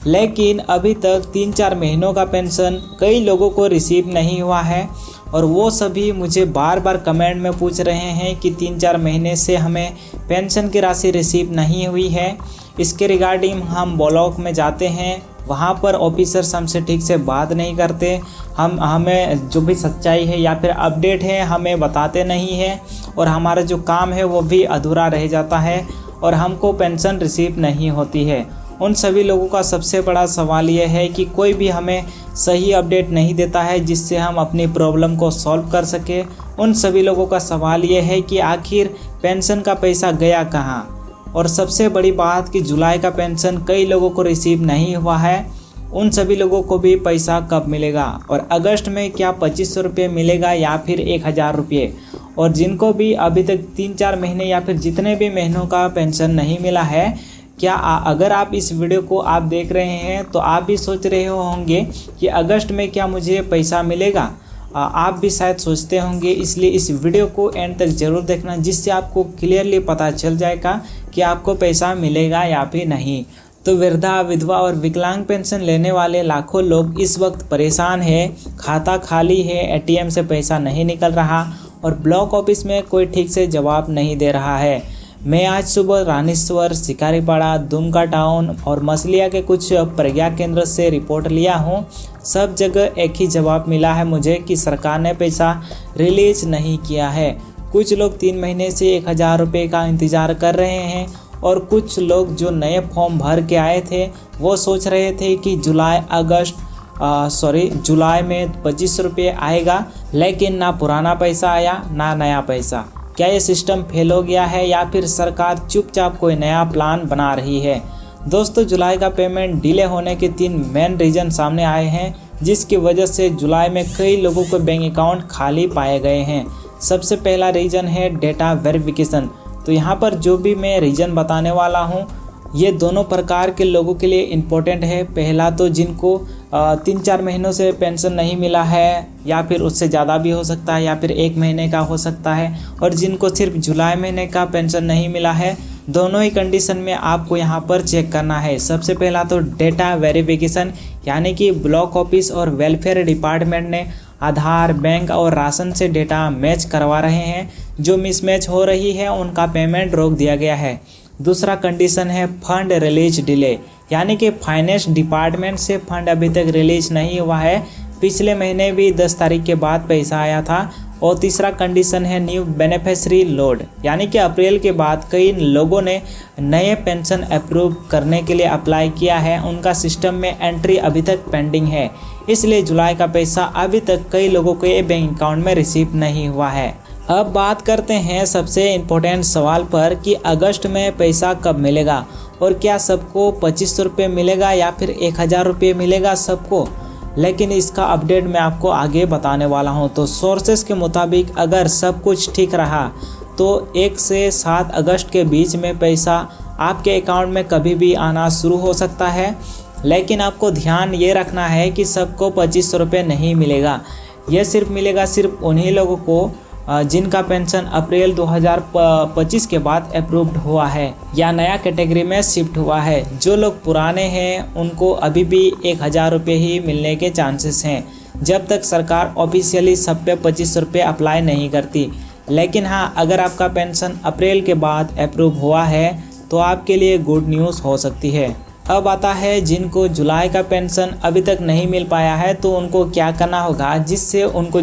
लेकिन अभी तक 3-4 महीनों का पेंशन कई लोगों को रिसीव नहीं हुआ है और वो सभी मुझे बार बार कमेंट में पूछ रहे हैं कि 3-4 महीने से हमें पेंशन की राशि रिसीव नहीं हुई है। इसके रिगार्डिंग हम ब्लॉक में जाते हैं, वहाँ पर ऑफिसर्स हमसे ठीक से बात नहीं करते, हमें जो भी सच्चाई है या फिर अपडेट है हमें बताते नहीं है और हमारा जो काम है वो भी अधूरा रह जाता है और हमको पेंशन रिसीव नहीं होती है। उन सभी लोगों का सबसे बड़ा सवाल यह है कि कोई भी हमें सही अपडेट नहीं देता है जिससे हम अपनी प्रॉब्लम को सॉल्व कर सके। उन सभी लोगों का सवाल यह है कि आखिर पेंशन का पैसा गया कहाँ। और सबसे बड़ी बात कि जुलाई का पेंशन कई लोगों को रिसीव नहीं हुआ है, उन सभी लोगों को भी पैसा कब मिलेगा और अगस्त में क्या 2500 रुपये मिलेगा या फिर 1000 रुपये। और जिनको भी अभी तक 3-4 महीने या फिर जितने भी महीनों का पेंशन नहीं मिला है, क्या अगर आप इस वीडियो को आप देख रहे हैं तो आप भी सोच रहे होंगे कि अगस्त में क्या मुझे पैसा मिलेगा। आप भी शायद सोचते होंगे, इसलिए इस वीडियो को एंड तक ज़रूर देखना जिससे आपको क्लियरली पता चल जाएगा कि आपको पैसा मिलेगा या फिर नहीं। तो वृद्धा, विधवा और विकलांग पेंशन लेने वाले लाखों लोग इस वक्त परेशान हैं। खाता खाली है, एटीएम से पैसा नहीं निकल रहा और ब्लॉक ऑफिस में कोई ठीक से जवाब नहीं दे रहा है। मैं आज सुबह रानीश्वर, शिकारीपाड़ा, दुमका टाउन और मसलिया के कुछ प्रज्ञा केंद्र से रिपोर्ट लिया हूँ। सब जगह एक ही जवाब मिला है मुझे कि सरकार ने पैसा रिलीज नहीं किया है। कुछ लोग 3 महीने से 1000 रुपये का इंतज़ार कर रहे हैं और कुछ लोग जो नए फॉर्म भर के आए थे वो सोच रहे थे कि जुलाई में 2500 रुपये आएगा, लेकिन ना पुराना पैसा आया ना नया पैसा। क्या ये सिस्टम फेल हो गया है या फिर सरकार चुपचाप कोई नया प्लान बना रही है। दोस्तों, जुलाई का पेमेंट डिले होने के 3 मेन रीज़न सामने आए हैं जिसकी वजह से जुलाई में कई लोगों के बैंक अकाउंट खाली पाए गए हैं। सबसे पहला रीज़न है डेटा वेरिफिकेशन। तो यहाँ पर जो भी मैं रीज़न बताने वाला हूँ ये दोनों प्रकार के लोगों के लिए इम्पोर्टेंट है। पहला तो जिनको 3-4 महीनों से पेंशन नहीं मिला है या फिर उससे ज़्यादा भी हो सकता है या फिर 1 महीने का हो सकता है, और जिनको सिर्फ जुलाई महीने का पेंशन नहीं मिला है। दोनों ही कंडीशन में आपको यहाँ पर चेक करना है। सबसे पहला तो डेटा वेरिफिकेशन, यानी कि ब्लॉक ऑफिस और वेलफेयर डिपार्टमेंट ने आधार, बैंक और राशन से डेटा मैच करवा रहे हैं। जो मिसमैच हो रही है उनका पेमेंट रोक दिया गया है। दूसरा कंडीशन है फंड रिलीज डिले, यानी कि फाइनेंस डिपार्टमेंट से फंड अभी तक रिलीज नहीं हुआ है। पिछले महीने भी 10 तारीख के बाद पैसा आया था। और तीसरा कंडीशन है न्यू बेनिफिशियरी लोड, यानी कि अप्रैल के बाद कई लोगों ने नए पेंशन अप्रूव करने के लिए अप्लाई किया है, उनका सिस्टम में एंट्री अभी तक पेंडिंग है। इसलिए जुलाई का पैसा अभी तक कई लोगों के बैंक अकाउंट में रिसीव नहीं हुआ है। अब बात करते हैं सबसे इम्पोर्टेंट सवाल पर कि अगस्त में पैसा कब मिलेगा और क्या सबको 2500 रुपये मिलेगा या फिर 1000 रुपये मिलेगा सबको। लेकिन इसका अपडेट मैं आपको आगे बताने वाला हूं। तो सोर्सेस के मुताबिक अगर सब कुछ ठीक रहा तो 1 से 7 अगस्त के बीच में पैसा आपके अकाउंट में कभी भी आना शुरू हो सकता है। लेकिन आपको ध्यान ये रखना है कि सबको 2500 रुपये नहीं मिलेगा। यह सिर्फ मिलेगा सिर्फ उन्हीं लोगों को जिनका पेंशन अप्रैल 2025 के बाद अप्रूव्ड हुआ है या नया कैटेगरी में शिफ्ट हुआ है। जो लोग पुराने हैं उनको अभी भी 1000 रुपये ही मिलने के चांसेस हैं, जब तक सरकार ऑफिशियली सब पे 2500 रुपये अप्लाई नहीं करती। लेकिन हाँ, अगर आपका पेंशन अप्रैल के बाद अप्रूव हुआ है तो आपके लिए गुड न्यूज़ हो सकती है। अब आता है जिनको जुलाई का पेंशन अभी तक नहीं मिल पाया है तो उनको क्या करना होगा जिससे उनको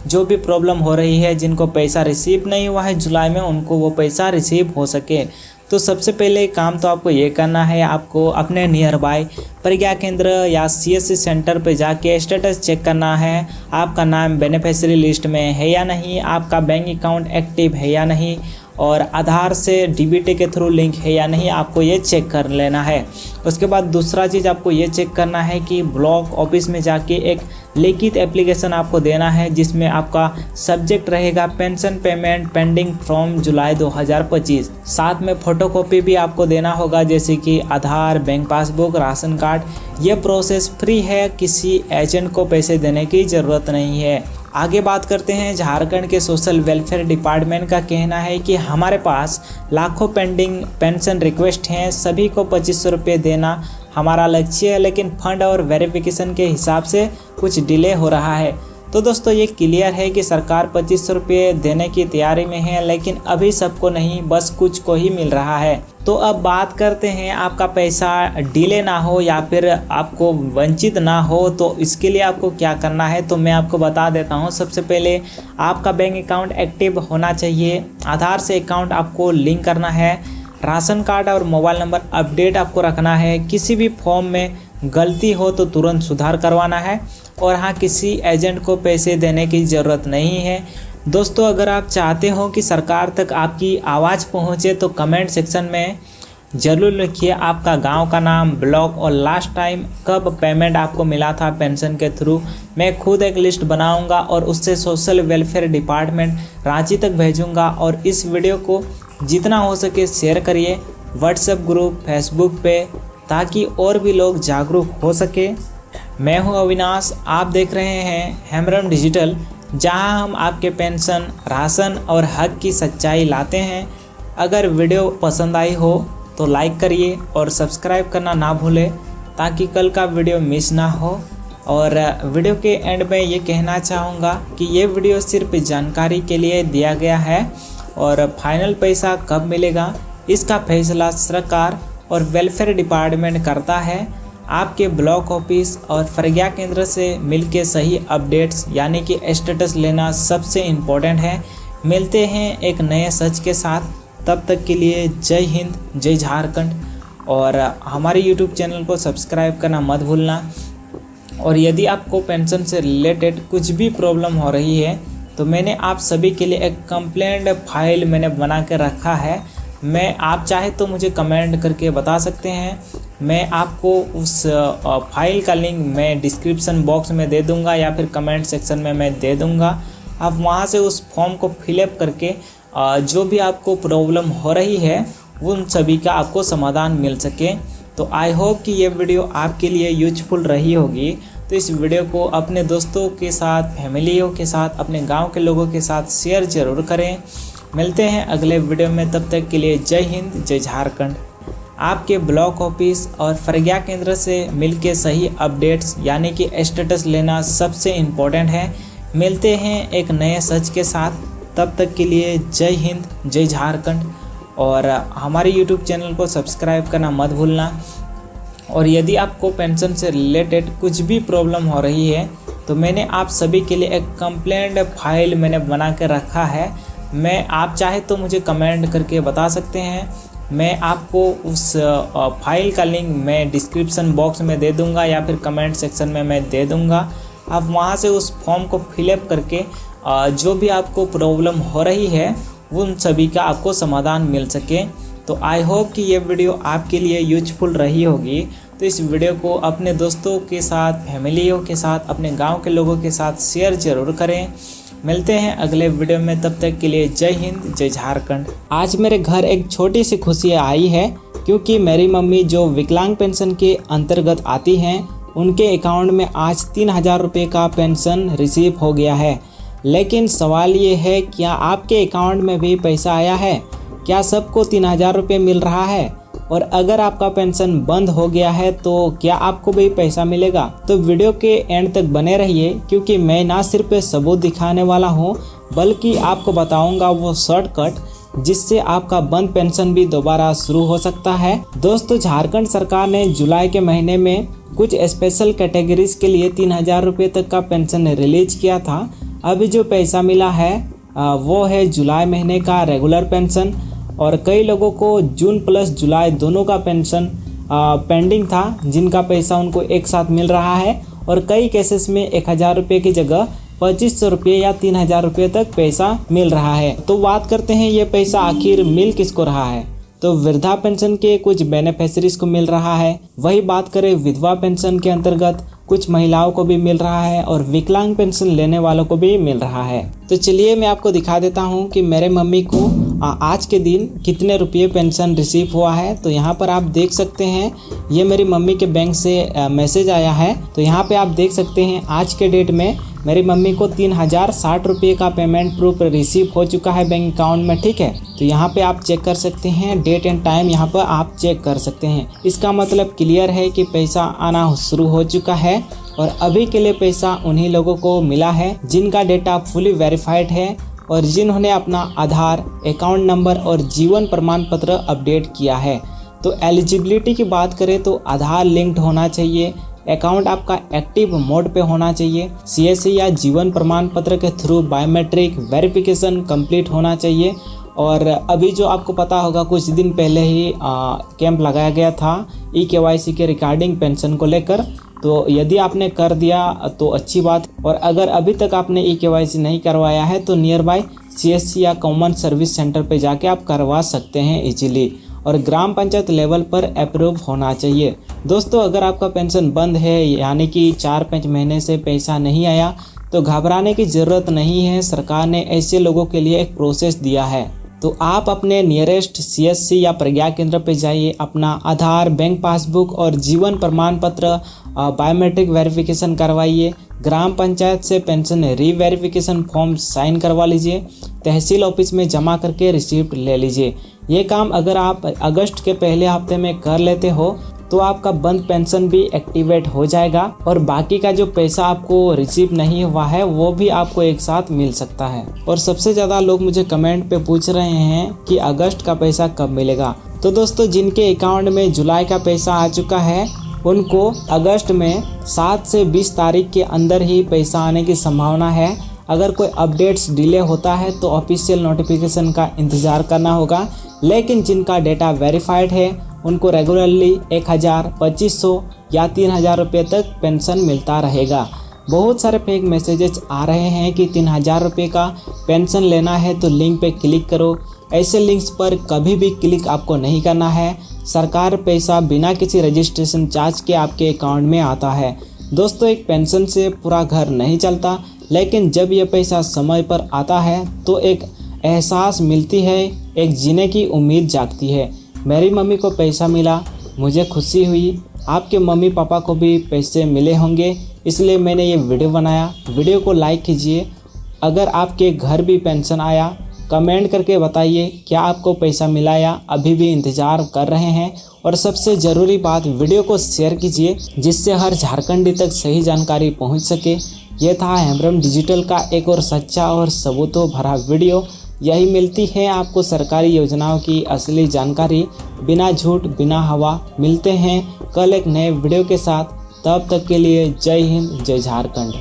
जो भी प्रॉब्लम हो रही है, जिनको पैसा रिसीव नहीं हुआ है जुलाई में, उनको वो पैसा रिसीव हो सके। तो सबसे पहले काम तो आपको ये करना है, आपको अपने नियर बाय प्रज्ञा केंद्र या CSC सेंटर पे जाके स्टेटस चेक करना है। आपका नाम बेनिफिशियरी लिस्ट में है या नहीं, आपका बैंक अकाउंट एक्टिव है या नहीं, और आधार से DBT के थ्रू लिंक है या नहीं, आपको ये चेक कर लेना है। उसके बाद दूसरा चीज़ आपको ये चेक करना है कि ब्लॉक ऑफिस में जाके एक लिखित एप्लीकेशन आपको देना है जिसमें आपका सब्जेक्ट रहेगा पेंशन पेमेंट पेंडिंग फ्रॉम जुलाई 2025। साथ में फोटोकॉपी भी आपको देना होगा, जैसे कि आधार, बैंक पासबुक, राशन कार्ड। ये प्रोसेस फ्री है, किसी एजेंट को पैसे देने की ज़रूरत नहीं है। आगे बात करते हैं। झारखंड के सोशल वेलफेयर डिपार्टमेंट का कहना है कि हमारे पास लाखों पेंडिंग पेंशन रिक्वेस्ट हैं, सभी को 2500 रुपये देना हमारा लक्ष्य है, लेकिन फंड और वेरिफिकेशन के हिसाब से कुछ डिले हो रहा है। तो दोस्तों ये क्लियर है कि सरकार 2500 रुपये देने की तैयारी में है, लेकिन अभी सबको नहीं, बस कुछ को ही मिल रहा है। तो अब बात करते हैं आपका पैसा डिले ना हो या फिर आपको वंचित ना हो, तो इसके लिए आपको क्या करना है तो मैं आपको बता देता हूं। सबसे पहले आपका बैंक अकाउंट एक्टिव होना चाहिए, आधार से अकाउंट आपको लिंक करना है, राशन कार्ड और मोबाइल नंबर अपडेट आपको रखना है, किसी भी फॉर्म में गलती हो तो तुरंत सुधार करवाना है, और हाँ किसी एजेंट को पैसे देने की ज़रूरत नहीं है। दोस्तों अगर आप चाहते हो कि सरकार तक आपकी आवाज़ पहुँचे तो कमेंट सेक्शन में ज़रूर लिखिए आपका गांव का नाम, ब्लॉक और लास्ट टाइम कब पेमेंट आपको मिला था पेंशन के थ्रू। मैं खुद एक लिस्ट बनाऊंगा और उससे सोशल वेलफेयर डिपार्टमेंट रांची तक भेजूंगा। और इस वीडियो को जितना हो सके शेयर करिए व्हाट्सएप ग्रुप, फेसबुक पे, ताकि और भी लोग जागरूक हो सके। मैं हूं अविनाश, आप देख रहे हैं हेमरम डिजिटल, जहां हम आपके पेंशन, राशन और हक की सच्चाई लाते हैं। अगर वीडियो पसंद आई हो तो लाइक करिए और सब्सक्राइब करना ना भूलें, ताकि कल का वीडियो मिस ना हो। और वीडियो के एंड में ये कहना चाहूँगा कि ये वीडियो सिर्फ जानकारी के लिए दिया गया है, और फाइनल पैसा कब मिलेगा इसका फैसला सरकार और वेलफेयर डिपार्टमेंट करता है। आपके ब्लॉक ऑफिस और प्रज्ञा केंद्र से मिलके सही अपडेट्स यानी कि स्टेटस लेना सबसे इम्पोर्टेंट है। मिलते हैं एक नए सच के साथ, तब तक के लिए जय हिंद, जय झारखंड। और हमारे YouTube चैनल को सब्सक्राइब करना मत भूलना। और यदि आपको पेंशन से रिलेटेड कुछ भी प्रॉब्लम हो रही है तो मैंने आप सभी के लिए एक कंप्लेंट फाइल मैंने बना के रखा है। आप चाहे तो मुझे कमेंट करके बता सकते हैं, मैं आपको उस फाइल का लिंक मैं डिस्क्रिप्शन बॉक्स में दे दूंगा या फिर कमेंट सेक्शन में मैं दे दूंगा। आप वहां से उस फॉर्म को फिलअप करके जो भी आपको प्रॉब्लम हो रही है उन सभी का आपको समाधान मिल सके। तो आई होप कि ये वीडियो आपके लिए यूजफुल रही होगी। तो इस वीडियो को अपने दोस्तों के साथ, फैमिलियों के साथ, अपने गाँव के लोगों के साथ शेयर ज़रूर करें। मिलते हैं अगले वीडियो में, तब तक के लिए जय हिंद, जय झारखंड। आपके ब्लॉक ऑफिस और प्रज्ञा केंद्र से मिलके सही अपडेट्स यानी कि स्टेटस लेना सबसे इम्पोर्टेंट है। मिलते हैं एक नए सच के साथ, तब तक के लिए जय हिंद, जय झारखंड। और हमारे YouTube चैनल को सब्सक्राइब करना मत भूलना। और यदि आपको पेंशन से रिलेटेड कुछ भी प्रॉब्लम हो रही है तो मैंने आप सभी के लिए एक कंप्लेंट फाइल मैंने बना के रखा है। आप चाहे तो मुझे कमेंट करके बता सकते हैं, मैं आपको उस फाइल का लिंक मैं डिस्क्रिप्शन बॉक्स में दे दूंगा या फिर कमेंट सेक्शन में मैं दे दूंगा। आप वहां से उस फॉर्म को फिलअप करके जो भी आपको प्रॉब्लम हो रही है उन सभी का आपको समाधान मिल सके। तो आई होप कि ये वीडियो आपके लिए यूजफुल रही होगी। तो इस वीडियो को अपने दोस्तों के साथ, फैमिलियों के साथ, अपने गाँव के लोगों के साथ शेयर ज़रूर करें। मिलते हैं अगले वीडियो में, तब तक के लिए जय हिंद, जय झारखंड। आज मेरे घर एक छोटी सी खुशी आई है, क्योंकि मेरी मम्मी जो विकलांग पेंशन के अंतर्गत आती हैं उनके अकाउंट में आज 3000 रुपये का पेंशन रिसीव हो गया है। लेकिन सवाल ये है, क्या आपके अकाउंट में भी पैसा आया है? क्या सबको 3000 रुपये मिल रहा है? और अगर आपका पेंशन बंद हो गया है तो क्या आपको भी पैसा मिलेगा? तो वीडियो के एंड तक बने रहिए, क्योंकि मैं ना सिर्फ सबूत दिखाने वाला हूँ बल्कि आपको बताऊंगा वो शॉर्टकट जिससे आपका बंद पेंशन भी दोबारा शुरू हो सकता है। दोस्तों झारखंड सरकार ने जुलाई के महीने में कुछ स्पेशल कैटेगरीज के लिए 3000 रुपये तक का पेंशन रिलीज किया था। अभी जो पैसा मिला है वो है जुलाई महीने का रेगुलर पेंशन, और कई लोगों को जून प्लस जुलाई दोनों का पेंशन पेंडिंग था, जिनका पैसा उनको एक साथ मिल रहा है। और कई केसेस में 1000 रुपये की जगह 2500 रुपये या 3000 रुपये तक पैसा मिल रहा है। तो बात करते हैं ये पैसा आखिर मिल किसको रहा है। तो वृद्धा पेंशन के कुछ बेनिफिशरीज को मिल रहा है। वही बात करें विधवा पेंशन के अंतर्गत कुछ महिलाओं को भी मिल रहा है और विकलांग पेंशन लेने वालों को भी मिल रहा है। तो चलिए मैं आपको दिखा देता हूँ कि मेरे मम्मी को आज के दिन कितने रुपये पेंशन रिसीव हुआ है। तो यहाँ पर आप देख सकते हैं, ये मेरी मम्मी के बैंक से मैसेज आया है। तो यहाँ पे आप देख सकते हैं आज के डेट में मेरी मम्मी को 3060 रुपये का पेमेंट प्रूफ रिसीव हो चुका है बैंक अकाउंट में, ठीक है। तो यहाँ पे आप चेक कर सकते हैं, डेट एंड टाइम यहाँ पर आप चेक कर सकते हैं। इसका मतलब क्लियर है कि पैसा आना शुरू हो चुका है और अभी के लिए पैसा उन्हीं लोगों को मिला है जिनका डेटा फुली वेरीफाइड है और जिन्होंने अपना आधार, अकाउंट नंबर और जीवन प्रमाण पत्र अपडेट किया है। तो एलिजिबिलिटी की बात करें तो आधार लिंक्ड होना चाहिए, अकाउंट आपका एक्टिव मोड पे होना चाहिए, CSC या जीवन प्रमाण पत्र के थ्रू बायोमेट्रिक वेरिफिकेशन कंप्लीट होना चाहिए। और अभी जो आपको पता होगा कुछ दिन पहले ही कैंप लगाया गया था eKYC के रिगार्डिंग पेंशन को लेकर, तो यदि आपने कर दिया तो अच्छी बात, और अगर अभी तक आपने eKYC नहीं करवाया है तो नियर बाय CSC या कॉमन सर्विस सेंटर पे जाके आप करवा सकते हैं इजीली, और ग्राम पंचायत लेवल पर अप्रूव होना चाहिए। दोस्तों अगर आपका पेंशन बंद है यानी कि 4-5 महीने से पैसा नहीं आया तो घबराने की ज़रूरत नहीं है। सरकार ने ऐसे लोगों के लिए एक प्रोसेस दिया है। तो आप अपने नियरेस्ट CSC या प्रज्ञा केंद्र पे जाइए, अपना आधार, बैंक पासबुक और जीवन प्रमाण पत्र बायोमेट्रिक वेरिफिकेशन करवाइए, ग्राम पंचायत से पेंशन रीवेरिफिकेशन फॉर्म साइन करवा लीजिए, तहसील ऑफिस में जमा करके रिसीप्ट ले लीजिए। ये काम अगर आप अगस्त के पहले हफ्ते में कर लेते हो तो आपका बंद पेंशन भी एक्टिवेट हो जाएगा और बाकी का जो पैसा आपको रिसीव नहीं हुआ है वो भी आपको एक साथ मिल सकता है। और सबसे ज़्यादा लोग मुझे कमेंट पे पूछ रहे हैं कि अगस्त का पैसा कब मिलेगा। तो दोस्तों जिनके अकाउंट में जुलाई का पैसा आ चुका है उनको अगस्त में 7 से 20 तारीख के अंदर ही पैसा आने की संभावना है। अगर कोई अपडेट्स डिले होता है तो ऑफिशियल नोटिफिकेशन का इंतज़ार करना होगा, लेकिन जिनका डेटा वेरीफाइड है उनको रेगुलरली 1000, 2500 या 3000 रुपये तक पेंशन मिलता रहेगा। बहुत सारे फेक मैसेजेस आ रहे हैं कि 3000 रुपये का पेंशन लेना है तो लिंक पे क्लिक करो। ऐसे लिंक्स पर कभी भी क्लिक आपको नहीं करना है। सरकार पैसा बिना किसी रजिस्ट्रेशन चार्ज के आपके अकाउंट में आता है। दोस्तों एक पेंशन से पूरा घर नहीं चलता, लेकिन जब ये पैसा समय पर आता है तो एक एहसास मिलती है, एक जीने की उम्मीद जागती है। मेरी मम्मी को पैसा मिला, मुझे खुशी हुई, आपके मम्मी पापा को भी पैसे मिले होंगे, इसलिए मैंने ये वीडियो बनाया। वीडियो को लाइक कीजिए। अगर आपके घर भी पेंशन आया कमेंट करके बताइए क्या आपको पैसा मिला या अभी भी इंतज़ार कर रहे हैं। और सबसे ज़रूरी बात, वीडियो को शेयर कीजिए जिससे हर झारखंडी तक सही जानकारी पहुंच सके। यह था हेम्ब्रम डिजिटल का एक और सच्चा और सबूतों भरा वीडियो। यही मिलती है आपको सरकारी योजनाओं की असली जानकारी, बिना झूठ बिना हवा। मिलते हैं कल एक नए वीडियो के साथ, तब तक के लिए जय हिंद, जय झारखंड।